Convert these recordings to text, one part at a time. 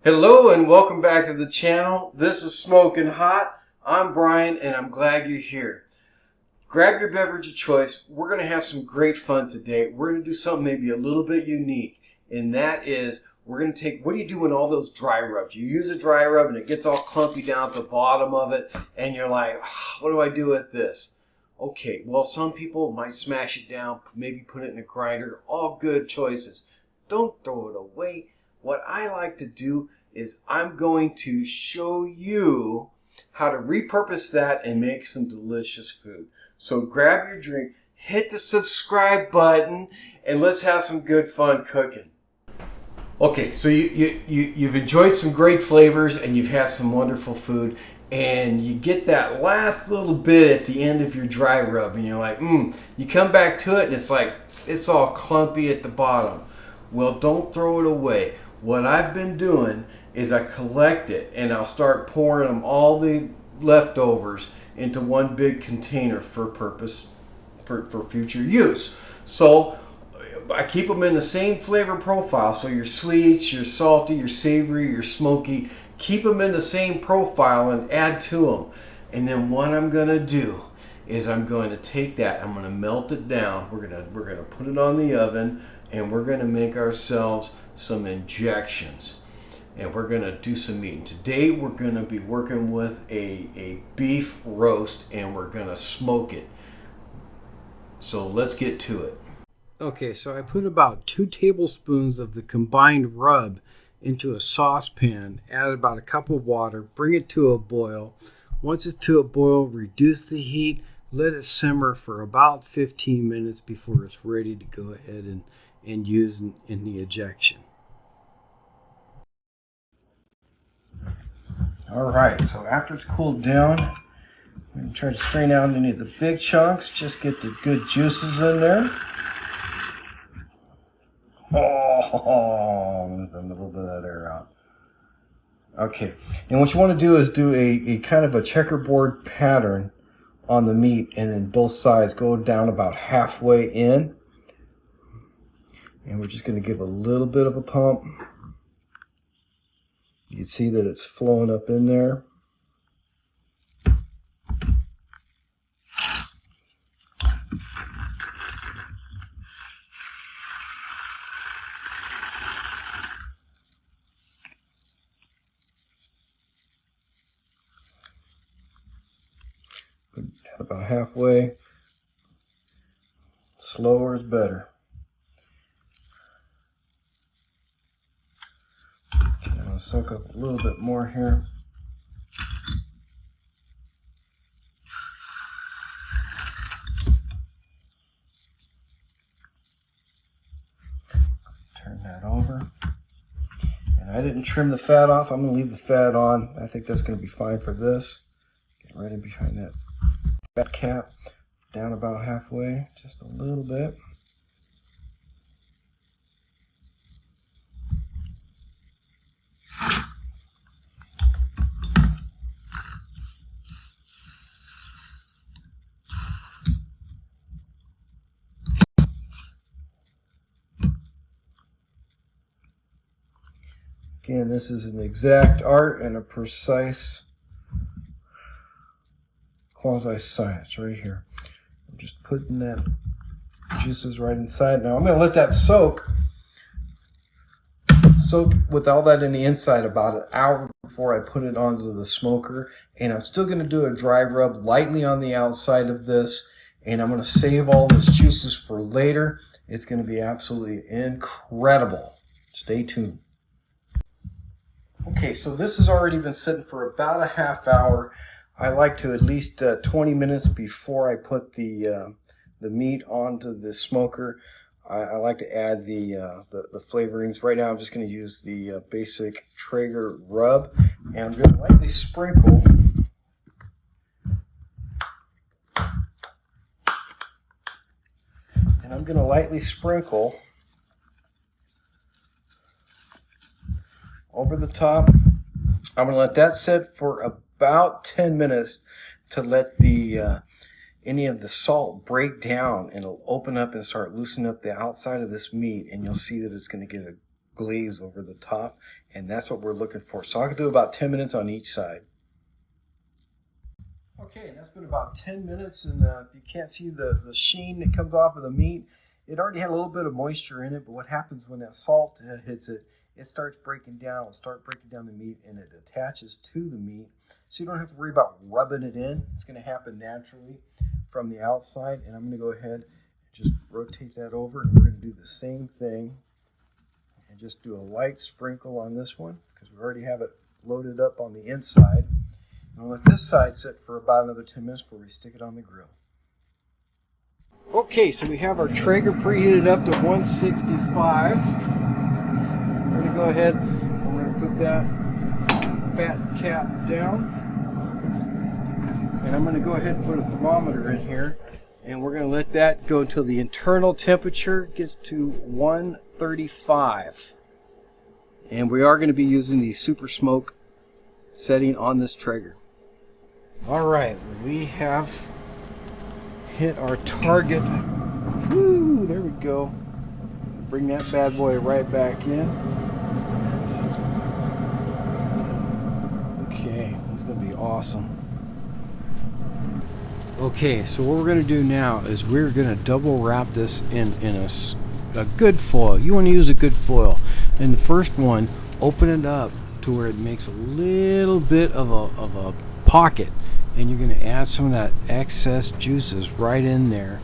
Hello and welcome back to the channel. This is Smoking Hot. I'm Brian and I'm glad you're here. Grab your beverage of choice. We're going to have some great fun today. We're going to do something maybe a little bit unique, and that is we're going to take, what do you do when all those dry rubs? You use a dry rub and it gets all clumpy down at the bottom of it and you're like, what do I do with this? Okay, well, some people might smash it down, maybe put it in a grinder. All good choices. Don't throw it away. What I like to do is I'm going to show you how to repurpose that and make some delicious food. So grab your drink, hit the subscribe button, and let's have some good fun cooking. Okay, so you've enjoyed some great flavors and you've had some wonderful food, and you get that last little bit at the end of your dry rub and you're like, you come back to it and it's like, it's all clumpy at the bottom. Well, don't throw it away. What I've been doing is I collect it and I'll start pouring them, all the leftovers, into one big container for future use. So I keep them in the same flavor profile. So your sweets, your salty, your savory, your smoky, keep them in the same profile and add to them. And then what I'm gonna do is I'm going to take that, I'm gonna melt it down. We're gonna put it on the oven and we're gonna make ourselves some injections. And we're gonna do some meat. And today we're gonna be working with a beef roast and we're gonna smoke it. So let's get to it. Okay, so I put about 2 tablespoons of the combined rub into a saucepan, add about a cup of water, bring it to a boil. Once it's to a boil, reduce the heat, let it simmer for about 15 minutes before it's ready to go ahead and use in the ejection. All right, so after it's cooled down, I'm going to try to strain out any of the big chunks, just get the good juices in there. Oh, let a little bit of that air out. Okay, and what you want to do is do a kind of a checkerboard pattern on the meat, and then both sides go down about halfway in. And we're just going to give a little bit of a pump. You can see that it's flowing up in there. About halfway. Slower is better. Okay, I'm going to soak up a little bit more here. Turn that over. And I didn't trim the fat off. I'm going to leave the fat on. I think that's going to be fine for this. Get right in behind that fat cap. Down about halfway, just a little bit. Again, this is an exact art and a precise quasi-science right here. I'm just putting that juices right inside. Now I'm going to let that soak with all that in the inside about an hour before I put it onto the smoker. And I'm still going to do a dry rub lightly on the outside of this. And I'm going to save all those juices for later. It's going to be absolutely incredible. Stay tuned. Okay, so this has already been sitting for about a half hour. I like to at least 20 minutes before I put the meat onto the smoker. I like to add the flavorings. Right now I'm just going to use the basic Traeger rub, and I'm going to lightly sprinkle over the top. I'm going to let that sit for about 10 minutes to let the any of the salt break down, and it'll open up and start loosening up the outside of this meat, and you'll see that it's going to get a glaze over the top, and that's what we're looking for. So I can do about 10 minutes on each side. Okay, and that's been about 10 minutes, and you can't see the sheen that comes off of the meat. It already had a little bit of moisture in it, but what happens when that salt hits it, it starts breaking down. It'll start breaking down the meat, and it attaches to the meat. So you don't have to worry about rubbing it in. It's going to happen naturally from the outside. And I'm going to go ahead and just rotate that over, and we're going to do the same thing. And just do a light sprinkle on this one, because we already have it loaded up on the inside. And I'll let this side sit for about another 10 minutes before we stick it on the grill. Okay, so we have our Traeger preheated up to 165. We're going to go ahead and we're going to put that fat cap down. And I'm going to go ahead and put a thermometer in here. And we're going to let that go until the internal temperature gets to 135. And we are going to be using the Super Smoke setting on this Traeger. All right, we have hit our target. Woo, there we go. Bring that bad boy right back in. Okay, it's going to be awesome. Okay, so what we're going to do now is we're going to double wrap this in a good foil. You want to use a good foil. And the first one, open it up to where it makes a little bit of a pocket. And you're going to add some of that excess juices right in there.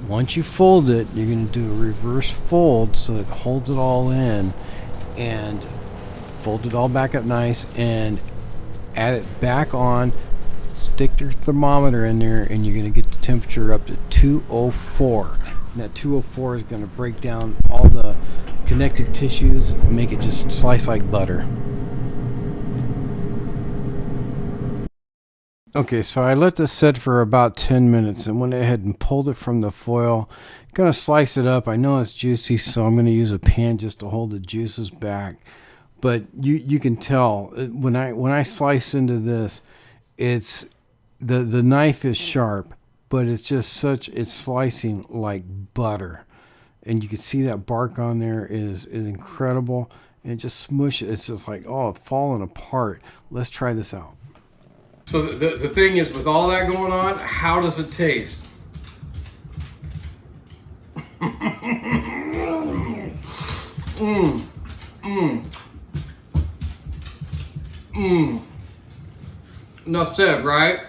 Once you fold it, you're going to do a reverse fold so it holds it all in, and fold it all back up nice and add it back on. Stick your thermometer in there, and you're going to get the temperature up to 204. And that 204 is going to break down all the connective tissues and make it just slice like butter. Okay, so I let this set for about 10 minutes and went ahead and pulled it from the foil. Gonna slice it up. I know it's juicy, so I'm gonna use a pan just to hold the juices back. But you can tell when I slice into this, it's the knife is sharp, but it's slicing like butter. And you can see that bark on there is incredible. And just smush it. It's just like, oh, falling apart. Let's try this out. So the thing is, with all that going on, how does it taste? Enough said, right?